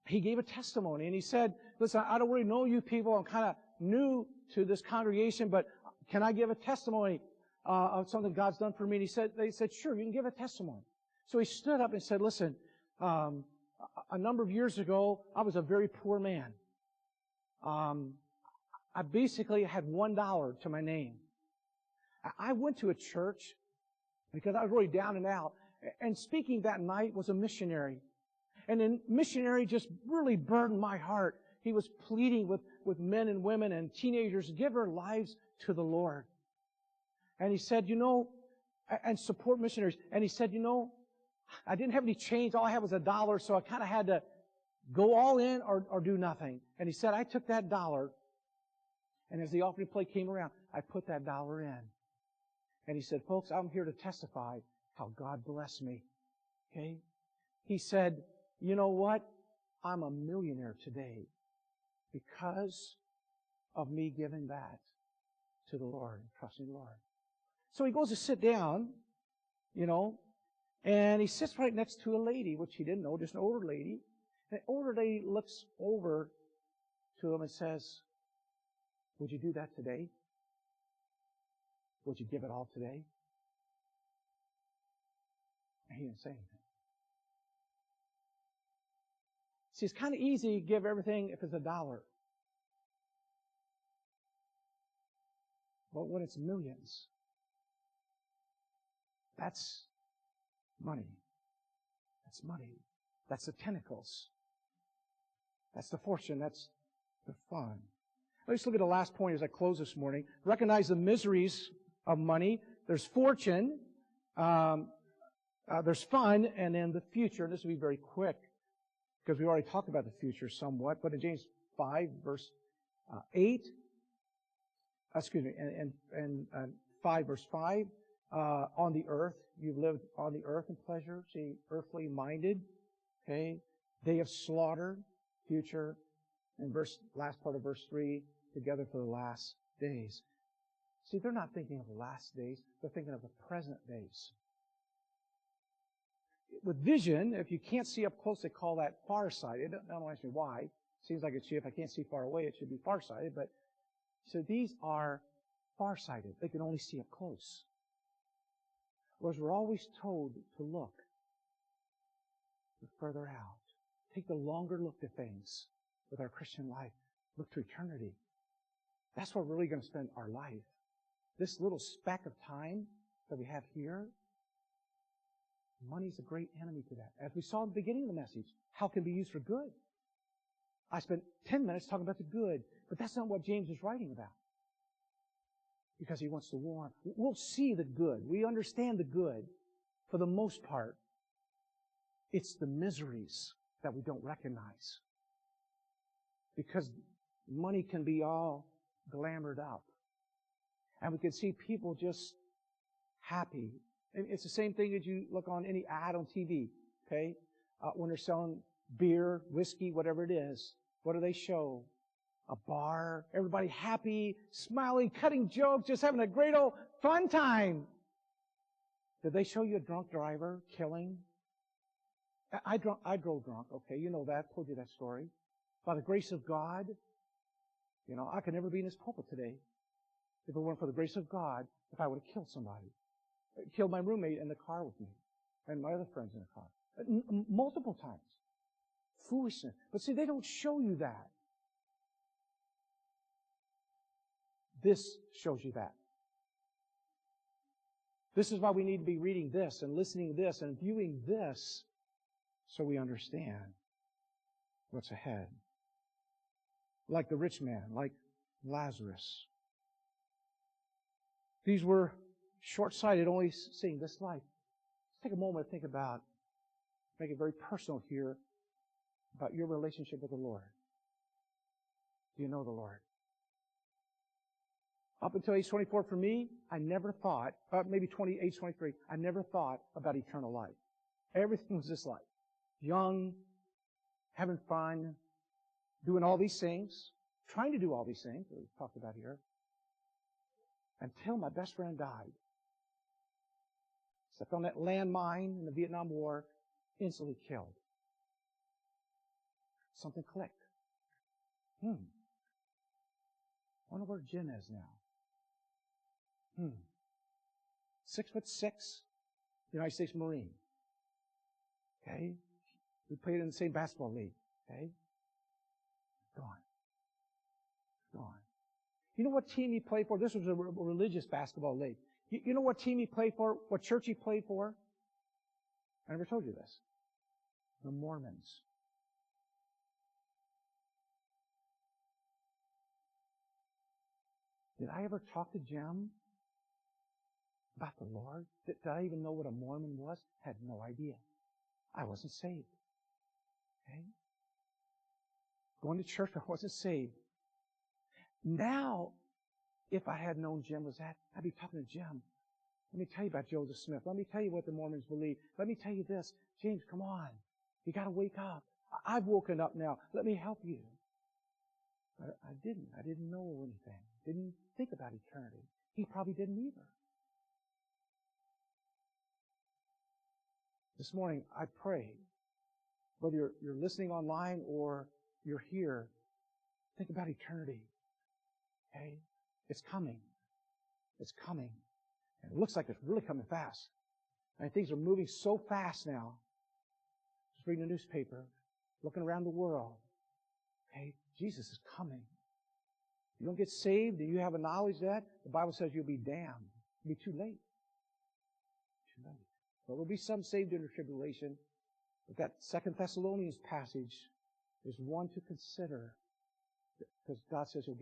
he gave a testimony, and he said, listen, I don't really know you people. I'm kind of new to this congregation, but can I give a testimony of something God's done for me? And they said, sure, you can give a testimony. So he stood up and said, listen, a number of years ago, I was a very poor man. I basically had $1 to my name. I went to a church because I was really down and out. And speaking that night was a missionary. And the missionary just really burdened my heart. He was pleading with men and women and teenagers to give their lives to the Lord. And he said, and support missionaries. And he said, I didn't have any change. All I had was $1, so I kind of had to go all in or do nothing. And he said, I took that $1, and as the offering plate came around, I put that $1 in. And he said, folks, I'm here to testify how God blessed me. Okay? He said, you know what? I'm a millionaire today because of me giving that to the Lord and trusting the Lord. So he goes to sit down, and he sits right next to a lady, which he didn't know, just an older lady. And the older lady looks over to him and says, would you do that today? Would you give it all today? And he didn't say anything. See, it's kind of easy to give everything if it's $1. But when it's millions, that's money. That's money. That's the tentacles. That's the fortune. That's the fun. Let's look at the last point as I close this morning. Recognize the miseries of money. There's fortune. There's fun. And then the future. And this will be very quick because we already talked about the future somewhat. But in James 5, verse 8, and 5, verse 5, on the earth, you've lived on the earth in pleasure, see, earthly minded, okay? Day of slaughter, future, and last part of verse 3, together for the last days. See, they're not thinking of the last days, they're thinking of the present days. With vision, if you can't see up close, they call that farsighted. Don't ask me why. Seems like if I can't see far away, it should be farsighted, but so these are farsighted. They can only see up close. Whereas we're always told to look further out. Take the longer look to things with our Christian life. Look to eternity. That's where we're really going to spend our life. This little speck of time that we have here, money's a great enemy to that. As we saw in the beginning of the message, how it can be used for good. I spent 10 minutes talking about the good, but that's not what James is writing about. Because he wants to warn. We'll see the good. We understand the good for the most part. It's the miseries that we don't recognize. Because money can be all glamored up. And we can see people just happy. And it's the same thing as you look on any ad on TV, okay? When they're selling beer, whiskey, whatever it is, what do they show? A bar, everybody happy, smiling, cutting jokes, just having a great old fun time. Did they show you a drunk driver killing? I drove drunk, okay, you know that, told you that story. By the grace of God, I could never be in this pulpit today if it weren't for the grace of God, if I would have killed somebody. Killed my roommate in the car with me, and my other friends in the car. Multiple times. Foolishness. But see, they don't show you that. This shows you that. This is why we need to be reading this and listening to this and viewing this so we understand what's ahead. Like the rich man, like Lazarus. These were short-sighted, only seeing this life. Let's take a moment to think about, make it very personal here, about your relationship with the Lord. Do you know the Lord? Up until age 24 for me, I never thought, maybe age 23, I never thought about eternal life. Everything was this life. Young, having fun, doing all these things, trying to do all these things that we've talked about here, until my best friend died. Stepped on that landmine in the Vietnam War, instantly killed. Something clicked. I wonder where Jim is now. 6'6", United States Marine. Okay? We played in the same basketball league. Okay? Gone. Gone. You know what team he played for? This was a religious basketball league. You know what team he played for? What church he played for? I never told you this. The Mormons. Did I ever talk to Jim about the Lord? Did I even know what a Mormon was? Had no idea. I wasn't saved. Okay? Going to church, I wasn't saved. Now, if I had known Jim was that, I'd be talking to Jim. Let me tell you about Joseph Smith. Let me tell you what the Mormons believe. Let me tell you this. James, come on. You got to wake up. I've woken up now. Let me help you. But I didn't. I didn't know anything. Didn't think about eternity. He probably didn't either. This morning, I pray, whether you're listening online or you're here, think about eternity. Okay? It's coming. It's coming. And it looks like it's really coming fast. And things are moving so fast now. Just reading the newspaper, looking around the world. Okay? Jesus is coming. You don't get saved, do you have a knowledge that? The Bible says you'll be damned. It'll be too late. Too late. But there will be some saved in the tribulation. But that 2 Thessalonians passage is one to consider. Because God says He'll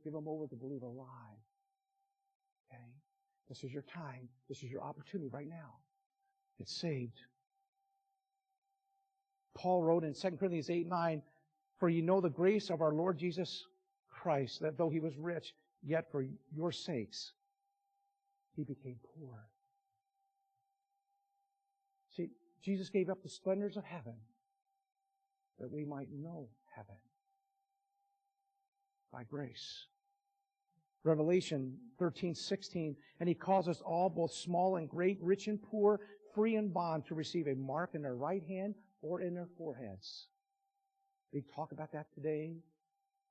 give them over to believe a lie. Okay? This is your time. This is your opportunity right now. Get saved. Paul wrote in 2 Corinthians 8:9, "For you know the grace of our Lord Jesus Christ, that though He was rich, yet for your sakes He became poor." See, Jesus gave up the splendors of heaven that we might know heaven by grace. Revelation 13:16, "And He calls us all, both small and great, rich and poor, free and bond, to receive a mark in their right hand or in their foreheads." We talk about that today.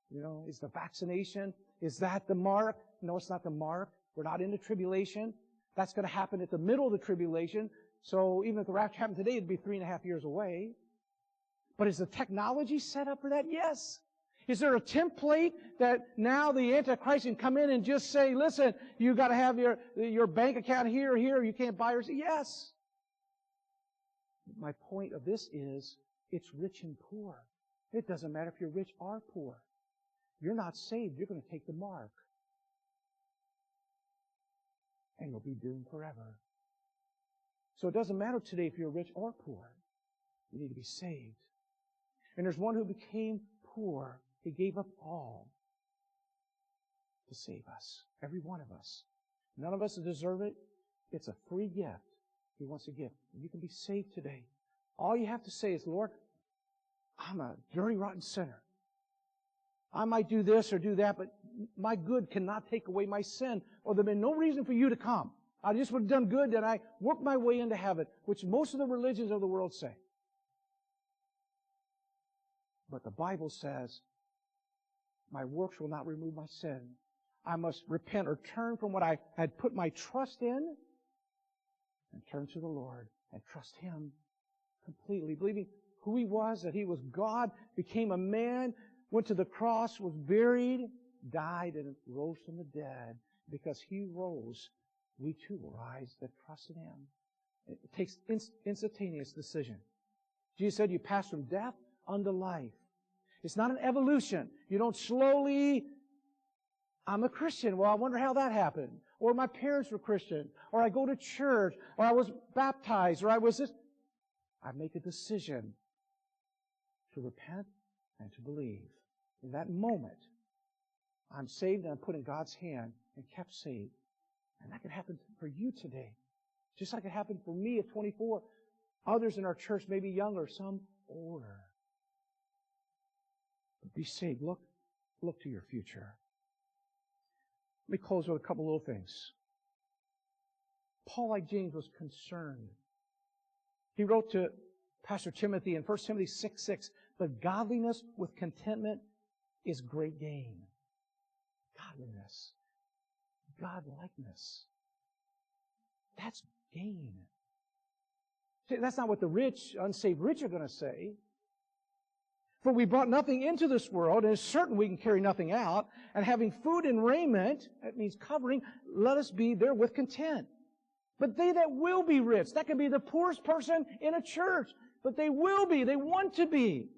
You know, is the vaccination, is that the mark? No, it's not the mark. We're not in the tribulation. That's going to happen at the middle of the tribulation. So even if the rapture happened today, it'd be 3.5 years away. But is the technology set up for that? Yes. Is there a template that now the Antichrist can come in and just say, listen, you got to have your bank account here or here, you can't buy or sell? Yes. My point of this is, it's rich and poor. It doesn't matter if you're rich or poor. You're not saved. You're going to take the mark. And you'll be doomed forever. So it doesn't matter today if you're rich or poor. You need to be saved. And there's one who became poor. He gave up all to save us. Every one of us. None of us deserve it. It's a free gift He wants to give. You can be saved today. All you have to say is, Lord, I'm a dirty, rotten sinner. I might do this or do that, but my good cannot take away my sin, or there'd been no reason for you to come. I just would have done good, and I worked my way into heaven, which most of the religions of the world say. But the Bible says, my works will not remove my sin. I must repent or turn from what I had put my trust in and turn to the Lord and trust Him completely, believing who He was, that He was God, became a man, went to the cross, was buried, died, and rose from the dead. Because He rose, we too will rise that trust in Him. It takes instantaneous decision. Jesus said you pass from death unto life. It's not an evolution. You don't slowly, I'm a Christian. Well, I wonder how that happened. Or my parents were Christian. Or I go to church. Or I was baptized. Or I was this. I make a decision to repent and to believe. In that moment, I'm saved and I'm put in God's hand and kept saved. And that can happen for you today. Just like it happened for me at 24. Others in our church may be younger, some older. But be saved. Look to your future. Let me close with a couple little things. Paul, like James, was concerned. He wrote to Pastor Timothy in 1 Timothy 6:6, "But godliness with contentment is great gain." Godliness. Godlikeness. That's gain. See, that's not what the rich, unsaved rich are going to say. For we brought nothing into this world, and it's certain we can carry nothing out. And having food and raiment, that means covering, let us be therewith content. But they that will be rich, that can be the poorest person in a church, but they will be, they want to be.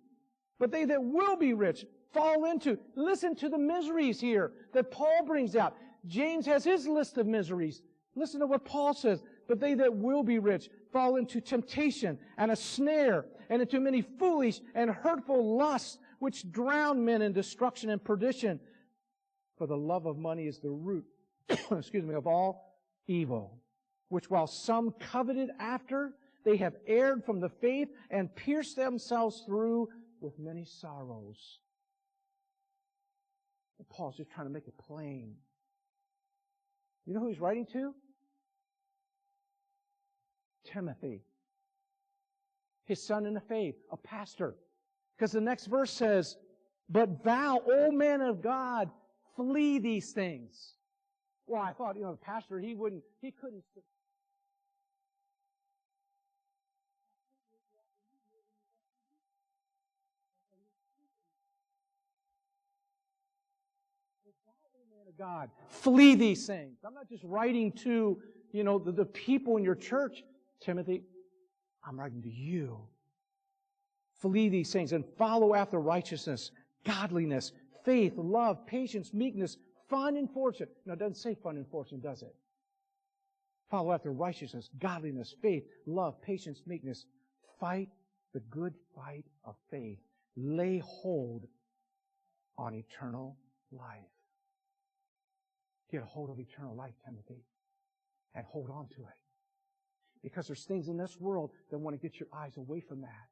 But they that will be rich fall into, listen to the miseries here that Paul brings out. James has his list of miseries. Listen to what Paul says. But they that will be rich fall into temptation and a snare and into many foolish and hurtful lusts which drown men in destruction and perdition. For the love of money is the root, of all evil, which while some coveted after, they have erred from the faith and pierced themselves through with many sorrows. And Paul's just trying to make it plain. You know who he's writing to? Timothy, his son in the faith, a pastor. Because the next verse says, but thou, O man of God, flee these things. Well, I thought, the pastor, he couldn't. Man of God, flee these things. I'm not just writing to, the people in your church. Timothy, I'm writing to you. Flee these things and follow after righteousness, godliness, faith, love, patience, meekness, fun and fortune. No, it doesn't say fun and fortune, does it? Follow after righteousness, godliness, faith, love, patience, meekness. Fight the good fight of faith. Lay hold on eternal life. Get a hold of eternal life, Timothy, and hold on to it. Because there's things in this world that want to get your eyes away from that.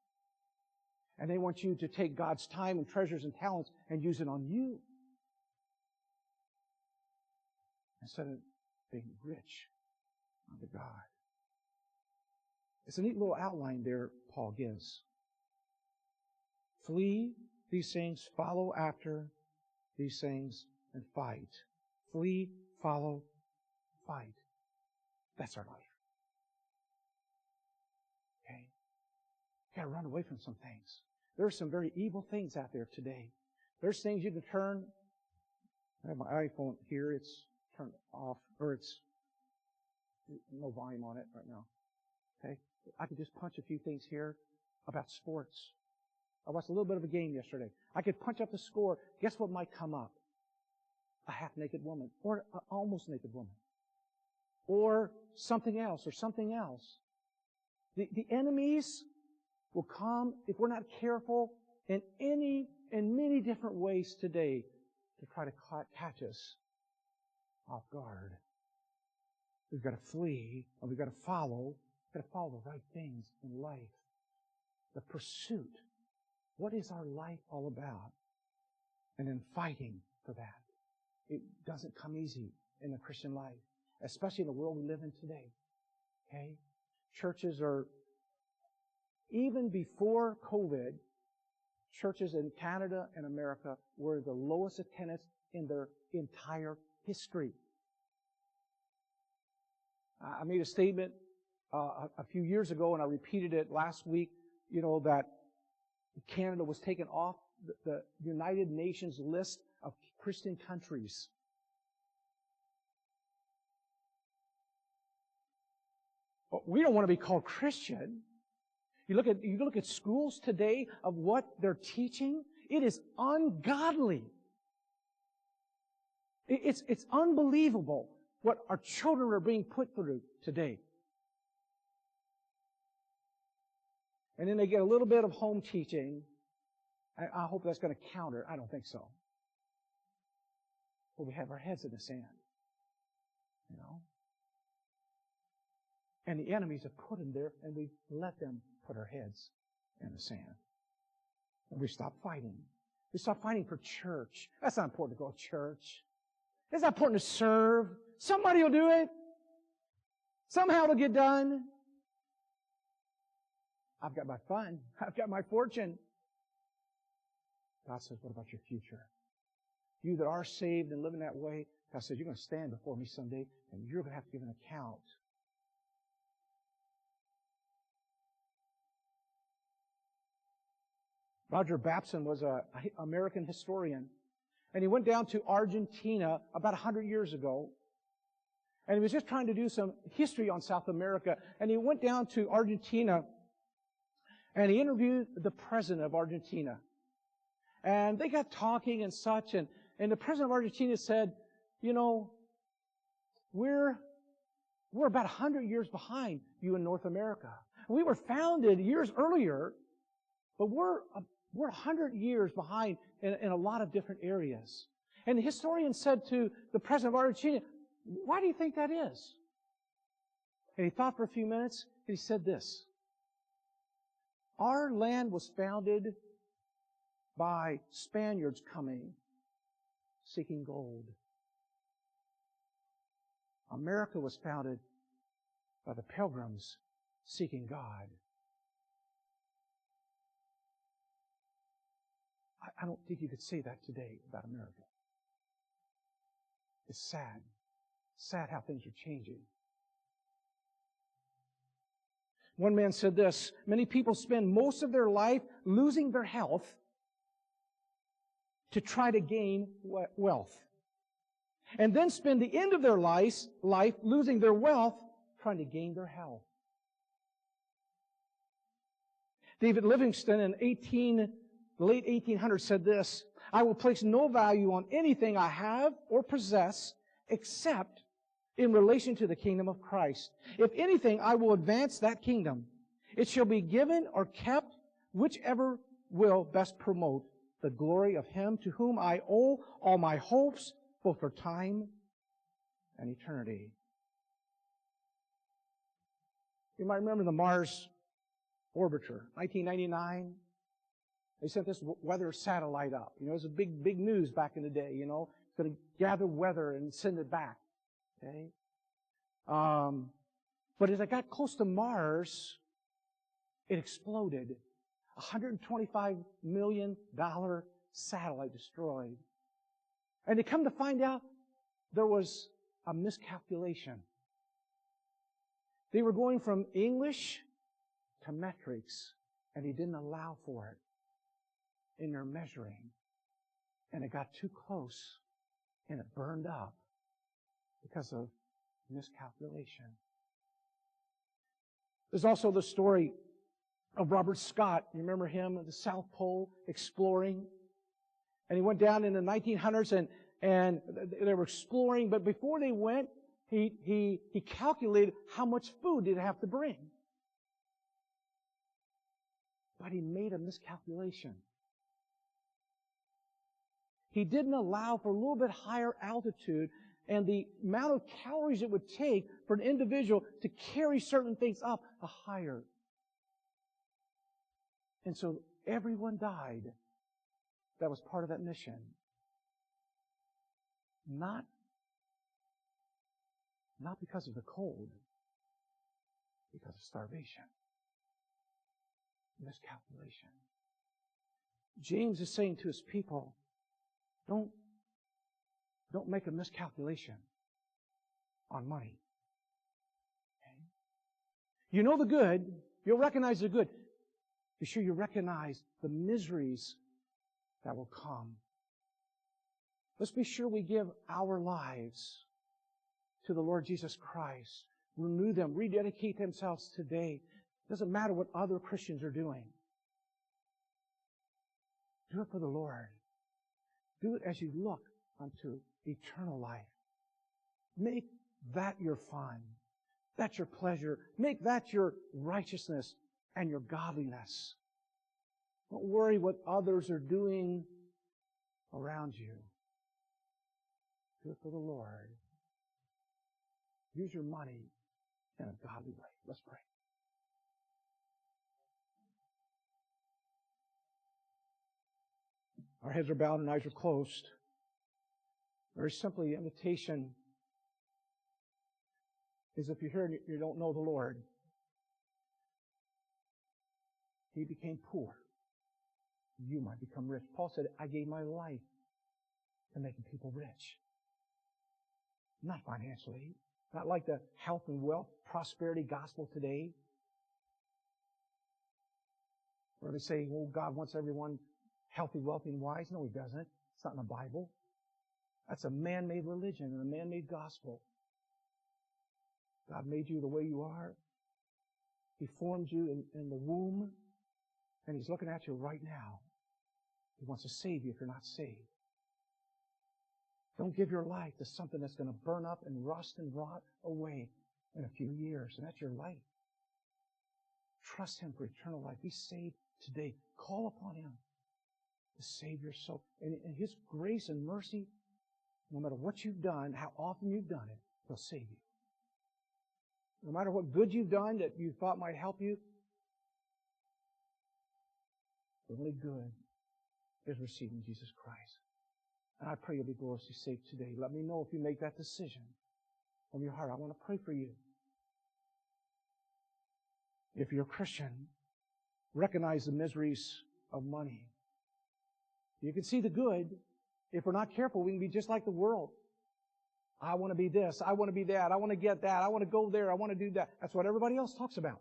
And they want you to take God's time and treasures and talents and use it on you. Instead of being rich unto God. It's a neat little outline there Paul gives. Flee these things, follow after these things, and fight. Flee, follow, fight. That's our life. Okay? You've got to run away from some things. There are some very evil things out there today. There's things you can turn. I have my iPhone here. It's turned off, or it's no volume on it right now. Okay? I could just punch a few things here about sports. I watched a little bit of a game yesterday. I could punch up the score. Guess what might come up? A half-naked woman, or an almost naked woman, or something else, The enemies will come, if we're not careful, in many different ways today to try to catch us off guard. We've got to flee, and we've got to follow the right things in life. The pursuit. What is our life all about? And then fighting for that. It doesn't come easy in the Christian life, especially in the world we live in today. Okay? Churches are, even before COVID, churches in Canada and America were the lowest attendance in their entire history. I made a statement a few years ago, and I repeated it last week, that Canada was taken off the United Nations list of Christian countries. But we don't want to be called Christian. You look at schools today of what they're teaching. It is ungodly. It's unbelievable what our children are being put through today. And then they get a little bit of home teaching. I hope that's going to counter. I don't think so. But we have our heads in the sand. And the enemies have put them there, and we let them put our heads in the sand. And we stop fighting. We stop fighting for church. That's not important to go to church. It's not important to serve. Somebody will do it. Somehow it'll get done. I've got my fun. I've got my fortune. God says, what about your future? You that are saved and living that way, God says, you're going to stand before me someday, and you're going to have to give an account. Roger Babson was an American historian. And he went down to Argentina about 100 years ago. And he was just trying to do some history on South America. And he went down to Argentina and he interviewed the president of Argentina. And they got talking and such. And the president of Argentina said, you know, we're about 100 years behind you in North America. We were founded years earlier, but we're 100 years behind in a lot of different areas. And the historian said to the president of Argentina, why do you think that is? And he thought for a few minutes, and he said this: our land was founded by Spaniards coming, seeking gold. America was founded by the Pilgrims seeking God. I don't think you could say that today about America. It's sad. Sad how things are changing. One man said this: many people spend most of their life losing their health to try to gain wealth. And then spend the end of their life losing their wealth trying to gain their health. David Livingstone in the late 1800s said this: I will place no value on anything I have or possess except in relation to the kingdom of Christ. If anything, I will advance that kingdom. It shall be given or kept, whichever will best promote the glory of Him to whom I owe all my hopes, both for time and eternity. You might remember the Mars orbiter, 1999. They sent this weather satellite up. You know, it was a big news back in the day, you know. It's going to gather weather and send it back. Okay? But as it got close to Mars, it exploded. $125 million satellite destroyed. And they come to find out there was a miscalculation. They were going from English to metrics, and he didn't allow for it in their measuring. And it got too close, and it burned up because of miscalculation. There's also the story of Robert Scott. You remember him at the South Pole exploring? And he went down in the 1900s and they were exploring, but before they went, he calculated how much food he'd have to bring. But he made a miscalculation. He didn't allow for a little bit higher altitude and the amount of calories it would take for an individual to carry certain things up higher. And so everyone died that was part of that mission. Not because of the cold, because of starvation. Miscalculation. James is saying to his people, don't make a miscalculation on money. Okay? You know the good. You'll recognize the good. Be sure you recognize the miseries that will come. Let's be sure we give our lives to the Lord Jesus Christ. Renew them. Rededicate themselves today. It doesn't matter what other Christians are doing. Do it for the Lord. Do it as you look unto eternal life. Make that your fun. That's your pleasure. Make that your righteousness and your godliness. Don't worry what others are doing around you. Do it for the Lord. Use your money in a godly way. Let's pray. Our heads are bowed and eyes are closed. Very simply, the invitation is if you're here and you don't know the Lord, He became poor. You might become rich. Paul said, I gave my life to making people rich. Not financially. Not like the health and wealth, prosperity gospel today. Or they say, oh, God wants everyone healthy, wealthy, and wise. No, He doesn't. It's not in the Bible. That's a man-made religion and a man-made gospel. God made you the way you are. He formed you in the womb, and He's looking at you right now. He wants to save you if you're not saved. Don't give your life to something that's going to burn up and rust and rot away in a few years, and that's your life. Trust Him for eternal life. Be saved today. Call upon Him to save your soul. And His grace and mercy, no matter what you've done, how often you've done it, He'll save you. No matter what good you've done that you thought might help you, the only good is receiving Jesus Christ. And I pray you'll be gloriously saved today. Let me know if you make that decision from your heart. I want to pray for you. If you're a Christian, recognize the miseries of money. You can see the good. If we're not careful, we can be just like the world. I want to be this. I want to be that. I want to get that. I want to go there. I want to do that. That's what everybody else talks about.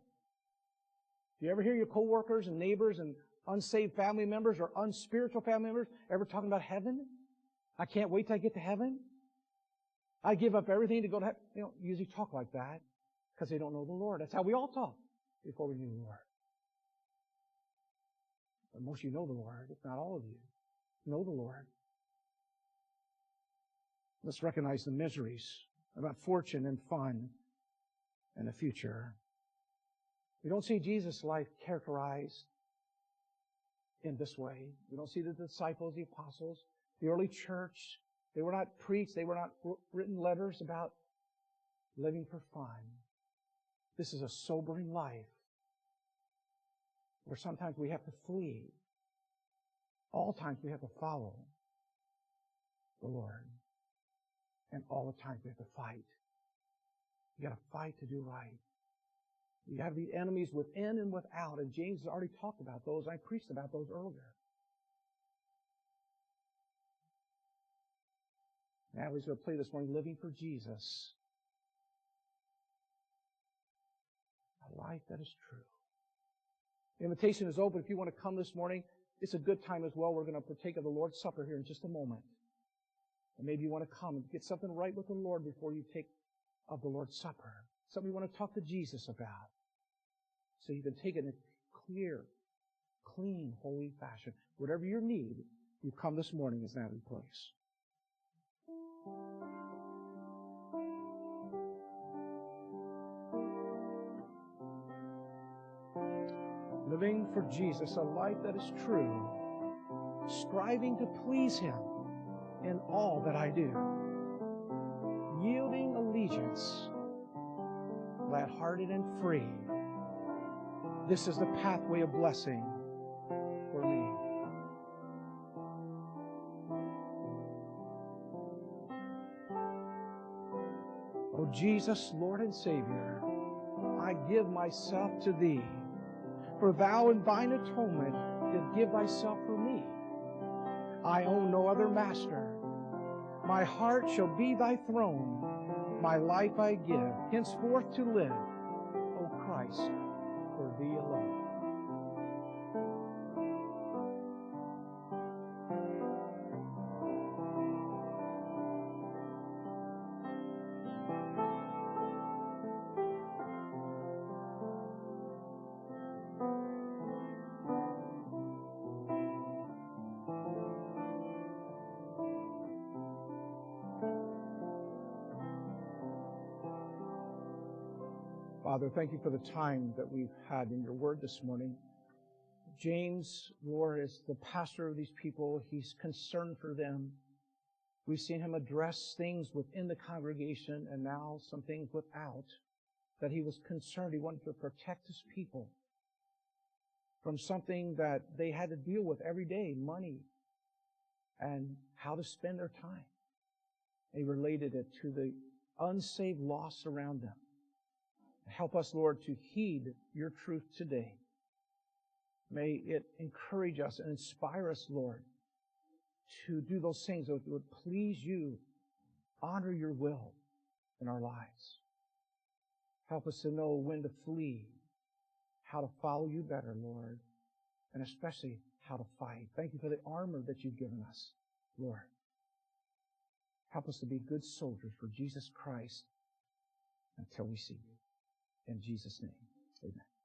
Do you ever hear your coworkers and neighbors and unsaved family members or unspiritual family members ever talking about heaven? I can't wait till I get to heaven. I give up everything to go to heaven. They don't usually talk like that because they don't know the Lord. That's how we all talk before we knew the Lord. But most of you know the Lord, if not all of you, know the Lord. Let's recognize the miseries about fortune and fun and the future. We don't see Jesus' life characterized in this way. We don't see the disciples, the apostles, the early church. They were not preached. They were not written letters about living for fun. This is a sobering life where sometimes we have to flee. All times we have to follow the Lord. And all the time we have to fight. You got to fight to do right. You have the enemies within and without, and James has already talked about those. I preached about those earlier. Natalie's going to play this morning, Living for Jesus. A life that is true. The invitation is open. If you want to come this morning, it's a good time as well. We're going to partake of the Lord's Supper here in just a moment. And maybe you want to come and get something right with the Lord before you take of the Lord's Supper. Something you want to talk to Jesus about. So you can take it in a clear, clean, holy fashion. Whatever your need, you come this morning as Natalie plays. Living for Jesus, a life that is true. Striving to please Him in all that I do. Yielding allegiance, glad-hearted and free. This is the pathway of blessing for me. Oh Jesus, Lord and Savior, I give myself to Thee, for Thou in Thine atonement did give Thyself for me. I own no other master. My heart shall be Thy throne. My life I give, henceforth to live, O Christ, for Thee alone. Father, thank You for the time that we've had in Your Word this morning. James, Lord, is the pastor of these people. He's concerned for them. We've seen him address things within the congregation and now some things without, that he was concerned. He wanted to protect his people from something that they had to deal with every day, money, and how to spend their time. He related it to the unsaved loss around them. Help us, Lord, to heed Your truth today. May it encourage us and inspire us, Lord, to do those things that would please You, honor Your will in our lives. Help us to know when to flee, how to follow You better, Lord, and especially how to fight. Thank you for the armor that you've given us, Lord. Help us to be good soldiers for Jesus Christ until we see you. In Jesus' name, amen.